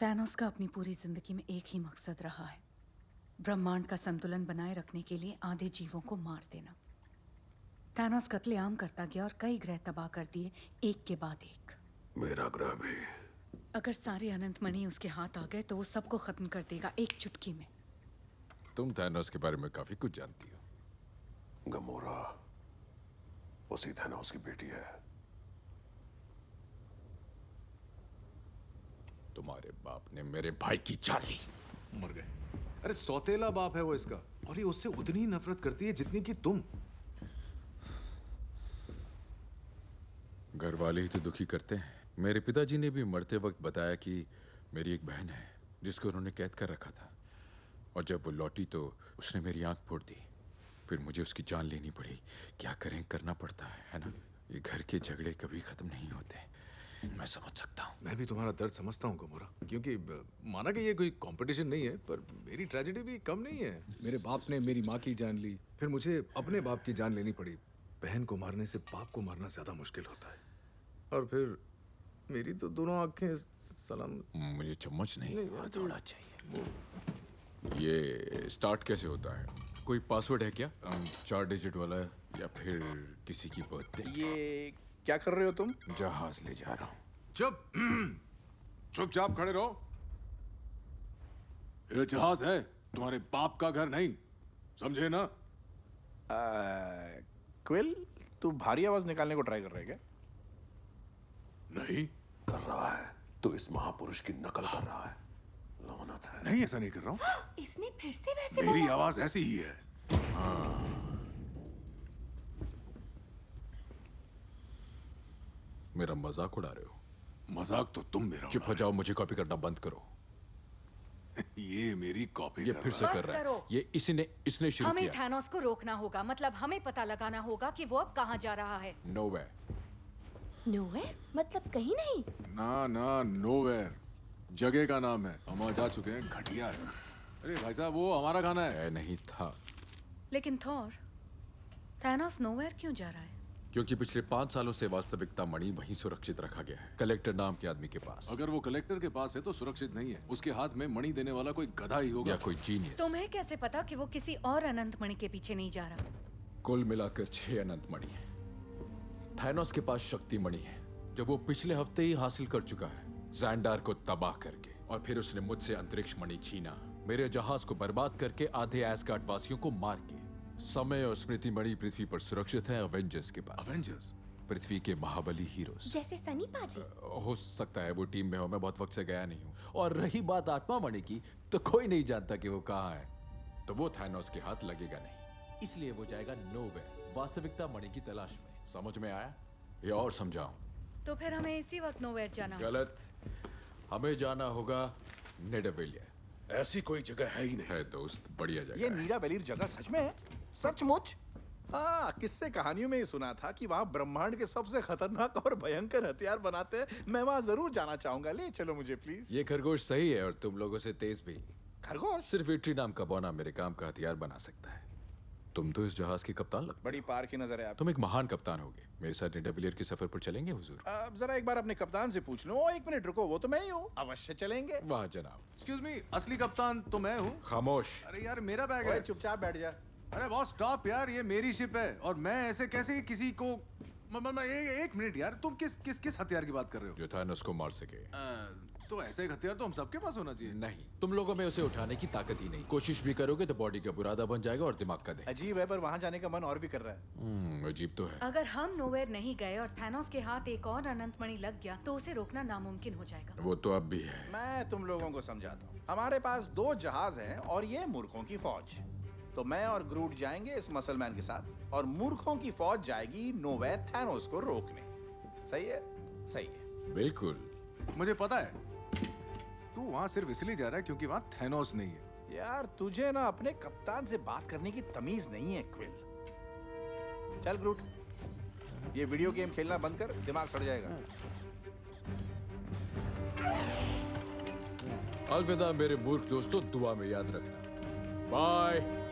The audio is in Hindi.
थैनोस का अपनी पूरी जिंदगी में एक ही मकसद रहा है, ब्रह्मांड का संतुलन बनाए रखने के लिए आधे जीवों को मार देना। थैनोस कत्लेआम करता गया और कई ग्रह तबाह कर दिए, एक के बाद एक। मेरा ग्रह भी। अगर सारे अनंत मणि उसके हाथ आ गए तो वो सबको खत्म कर देगा एक चुटकी में। तुम थैनोस के बारे में काफी कुछ जानती हो। गमोरा उसी थैनोस की बेटी है। तुम्हारे बाप ने मेरे भाई की जान ली। मर गए। अरे सौतेला बाप है वो इसका, और ये उससे उतनी ही नफरत करती है जितनी कि तुम। घर वाले ही तो दुखी करते हैं। मेरे पिताजी ने भी मरते वक्त बताया कि मेरी एक बहन है जिसको उन्होंने कैद कर रखा था, और जब वो लौटी तो उसने मेरी आंख फोड़ दी। फिर मुझे उसकी जान लेनी पड़ी। क्या करें, करना पड़ता है ना। ये घर के झगड़े कभी खत्म नहीं होते। मैं समझ सकता हूँ। मैं भी तुम्हारा दर्द समझता हूँ गमोरा, क्योंकि माना कि ये कोई कंपटीशन नहीं है, पर मेरी ट्रेजेडी भी कम नहीं है। मेरे बाप ने मेरी माँ की जान ली, फिर मुझे अपने बाप की जान लेनी पड़ी। बहन को मारने से बाप को मारना ज्यादा मुश्किल होता है। और फिर मेरी तो दोनों आंखें सलाम। मुझे चम्मच नहीं, यार, थोड़ा चाहिए। ये स्टार्ट कैसे होता है? कोई पासवर्ड है क्या? 4 डिजिट वाला, या फिर किसी की बर्थडे? ये क्या कर रहे हो तुम? जहाज ले जा रहा हूँ। चुप। चुपचाप खड़े रहो। ये जहाज है, तुम्हारे बाप का घर नहीं, समझे ना? क्विल, तू भारी आवाज निकालने को ट्राई कर रहा है क्या? नहीं कर रहा है, तो इस महापुरुष की नकल कर रहा है। लानत है। नहीं, ऐसा नहीं कर रहा हूँ। इसने फिर से वैसे मेरी बोला। आवाज ऐसी ही है। मेरा मजाक उड़ा रहे हो? मजाक तो तुम मेरा चुप हो जाओ, मुझे कॉपी करना बंद करो। ये मेरी कॉपी ये कर फिर से रहा बस कर रहा है। करो। ये इसने शुरू हमें किया। थैनोस को रोकना होगा, मतलब हमें पता लगाना होगा कि वो अब कहाँ जा रहा है। नो वे। नोवेयर मतलब कहीं नहीं। ना ना, नोवेयर जगह का नाम है। हम वहां जा चुके हैं, घटिया है। अरे भाई साहब, वो हमारा खाना है। नहीं था। लेकिन थॉर, थैनोस नोवेयर क्यों जा रहा है? क्योंकि पिछले 5 सालों से वास्तविकता मणि वहीं सुरक्षित रखा गया है, कलेक्टर नाम के आदमी के पास। अगर वो कलेक्टर के पास है तो सुरक्षित नहीं है। उसके हाथ में मणि देने वाला कोई गधा ही होगा। या कोई जीनियस। तुम्हें कैसे पता कि वो किसी और अनंत मणि के पीछे नहीं जा रहा? कुल मिलाकर 6 अनंत मणि है। थैनोस के पास शक्ति मणि है, जो वो पिछले हफ्ते ही हासिल कर चुका है, ज़ैंडार को तबाह करके। और फिर उसने मुझसे अंतरिक्ष मणि छीना, मेरे जहाज को बर्बाद करके आधे एस्गार्ड वासियों को मार के। समय और स्मृति मणि पृथ्वी पर सुरक्षित है अवेंजर्स के पास। अवेंजर्स? पृथ्वी के महाबली हीरोज। जैसे सनी पाजी। हो सकता है वो टीम में हो, मैं बहुत वक्त से गया नहीं हूँ। और रही बात आत्मा मणि की, तो कोई नहीं जानता कि वो कहाँ है। तो वो थैनोस के हाथ लगेगा नहीं, इसलिए वो जाएगा नोवेयर, वास्तविकता मणि की तलाश में। समझ में आया? ये और समझाऊं? तो फिर हमें इसी वक्त नोवेयर जाना होगा। गलत। हमें जाना होगा निडावेलिया। ऐसी कोई जगह है ही नहीं। है दोस्त, बढ़िया जगह ये है। नीरा वेलीर जगह सच में है? सचमुच? हाँ, किस्से कहानियों में ही सुना था कि वहाँ ब्रह्मांड के सबसे खतरनाक और भयंकर हथियार बनाते हैं। मैं वहाँ जरूर जाना चाहूंगा। ले चलो मुझे प्लीज। ये खरगोश सही है, और तुम लोगों से तेज भी। खरगोश? सिर्फ इट्री नाम का बौना मेरे काम का हथियार बना सकता है। तुम तो इस जहाज के कप्तान लगते बड़ी पार की नजर है आप। तुम एक महान कप्तान होगे। मेरे साथ निडावेलियर के सफर पर चलेंगे हुजूर? जरा एक बार अपने कप्तान से पूछ लो। एक मिनट रुको, वो तो मैं ही हूँ। अवश्य चलेंगे। वाह जनाब। एक्सक्यूज मी, असली कप्तान तो मैं हूँ। खामोश। अरे यार, मेरा बैग ओए, है। चुपचाप बैठ जा। अरे बॉस, स्टॉप यार, ये मेरी शिप है, और मैं ऐसे कैसे किसी को एक मिनट यार, तुम किस हथियार की बात कर रहे हो? जो थैनोस को मार सके। तो ऐसे एक हथियार तो हम सबके पास होना चाहिए। नहीं, तुम लोगों में उसे उठाने की ताकत ही नहीं। कोशिश भी करोगे तो बॉडी का बुरादा बन जाएगा और दिमाग का दे। अजीब है, पर वहाँ जाने का मन और भी कर रहा है। अजीब तो है। अगर हम नोवेयर नहीं गए और थैनोस के हाथ एक और अनंत मणि लग गया तो उसे रोकना नामुमकिन हो जाएगा। वो तो अब भी है। मैं तुम लोगों को समझाता हूँ। हमारे पास 2 जहाज हैं और ये मूर्खों की फौज। तो मैं और ग्रूट जाएंगे इस मसलमैन के साथ, और मूर्खों की फौज जाएगी नोवेयर थैनोस को रोकने। सही है? सही है। बिल्कुल। मुझे पता है, तू वहां सिर्फ इसलिए जा रहा है क्योंकि वहां थैनोस नहीं है। यार, तुझे ना अपने कप्तान से बात करने की तमीज नहीं है क्विल। चल ग्रूट, ये वीडियो गेम खेलना बंद कर, दिमाग सड़ जाएगा। अलविदा मेरे मूर्ख दोस्तों, दुआ में याद रखना। बाय।